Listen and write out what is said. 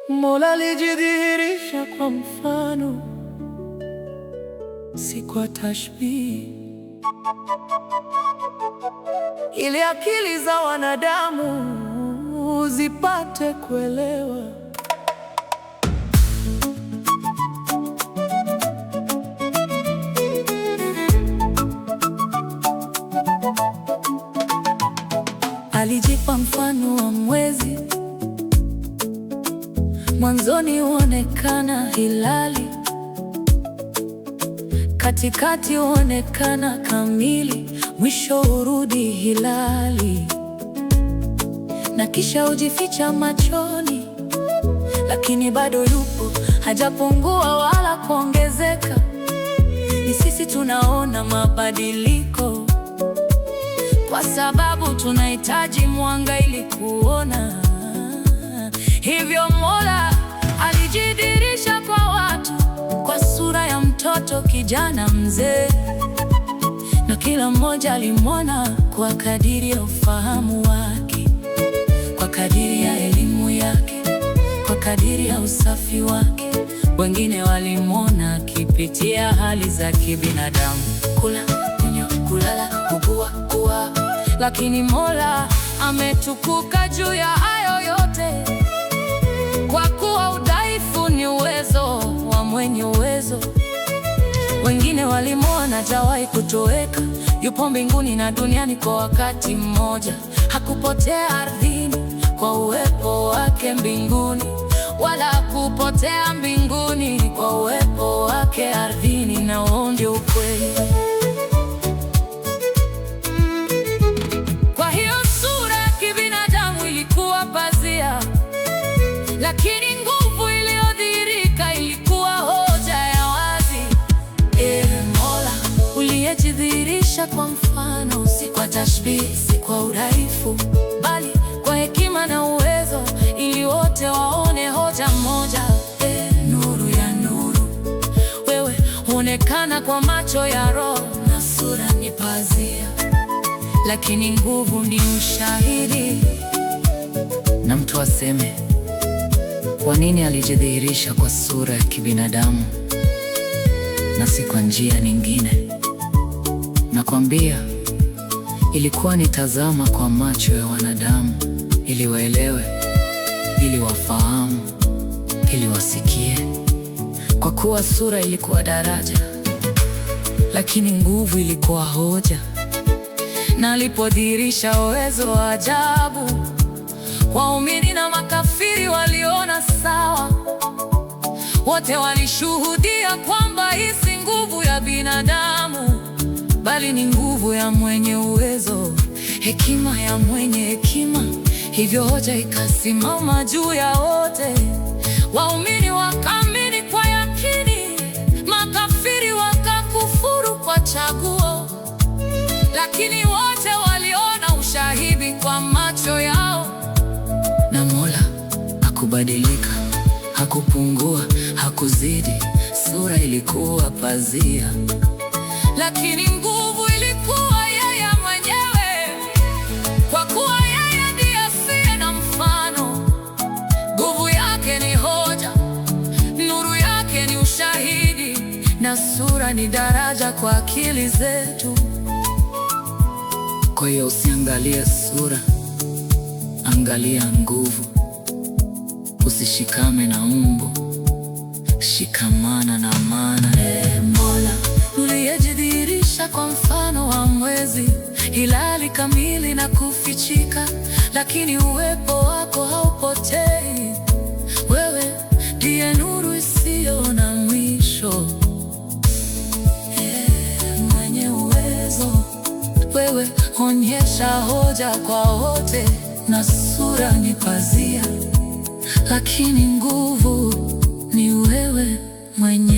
Mola alijidhihirisha kwa mfano, si kwa tashbihi, ili akili za wanadamu zipate kuelewa. Alijipa mfano wa mwezi, mwanzoni huonekana hilali, katikati huonekana kamili, mwisho hurudi hilali, na kisha hujificha machoni, lakini bado yupo, hajapungua wala kuongezeka. Ni sisi tunaona mabadiliko, kwa sababu tunahitaji mwanga ili kuona. Hivyo Mola alijidhihirisha kwa watu kwa sura ya mtoto, kijana, mzee, na kila mmoja alimwona kwa kadiri ya ufahamu wake, kwa kadiri ya elimu yake, kwa kadiri ya usafi wake. Wengine walimwona akipitia hali za kibinadamu, kula, kunywa, kulala, kukua, kuwa, lakini Mola ametukuka juu ya hayo yote, kwa kuwa udhaifu ni uwezo wa mwenye uwezo. Wengine walimwona hajawahi kutoweka, yupo mbinguni na duniani kwa wakati mmoja. Hakupotea ardhini kwa uwepo wake mbinguni, wala hakupotea mbinguni kwa uwepo wake ardhini, na huo ndio ukweli. Kwa hiyo sura ya kibinadamu ilikuwa pazia, lakini nguvu iliyodhihirika ilikuwa hoja ya wazi. Mola uliyejidhihirisha kwa mfano, si kwa tashbihi, si kwa udhaifu, bali kwa hekima na uwezo, ili wote waone hoja moja. Nuru ya nuru, wewe huonekana kwa macho ya roho, na sura ni pazia, lakini nguvu ni ushahidi. Na mtu aseme, kwa nini alijidhihirisha kwa sura ya kibinadamu na si kwa njia nyingine? Nakwambia, ilikuwa ni tazama kwa macho ya wanadamu, ili waelewe, ili wafahamu, ili wasikie. Kwa kuwa sura ilikuwa daraja, lakini nguvu ilikuwa hoja. Na alipodhihirisha uwezo wa ajabu, waumini na makafiri waliona sawa. Wote walishuhudia kwamba hii si nguvu ya binadamu, bali ni nguvu ya mwenye uwezo, hekima ya mwenye hekima. Hivyo hoja ikasimama juu ya wote. Waumini wakaamini kwa yakini, makafiri wakakufuru kwa chaguo, lakini wote waliona ushahidi kwa macho yao. Na Mola hakubadilika, hakupungua, hakuzidi. Sura ilikuwa pazia, lakini nguvu ilikuwa yeye mwenyewe, kwa kuwa yeye ndiye asiye na mfano. Nguvu yake ni hoja, nuru yake ni ushahidi, na sura ni daraja kwa akili zetu. Kwa hiyo usiangalie sura, angalia nguvu. Usishikame na umbo, shikamana na maana. Mola uliyejidhihirisha kwa mfano wa mwezi, hilali kamili na kufichika, lakini uwepo wako haupotei. Wewe ndiye nuru isiyo na mwisho, mwenye uwezo. Wewe onyesha hoja kwa wote, na sura ni pazia, lakini nguvu ni wewe mwenye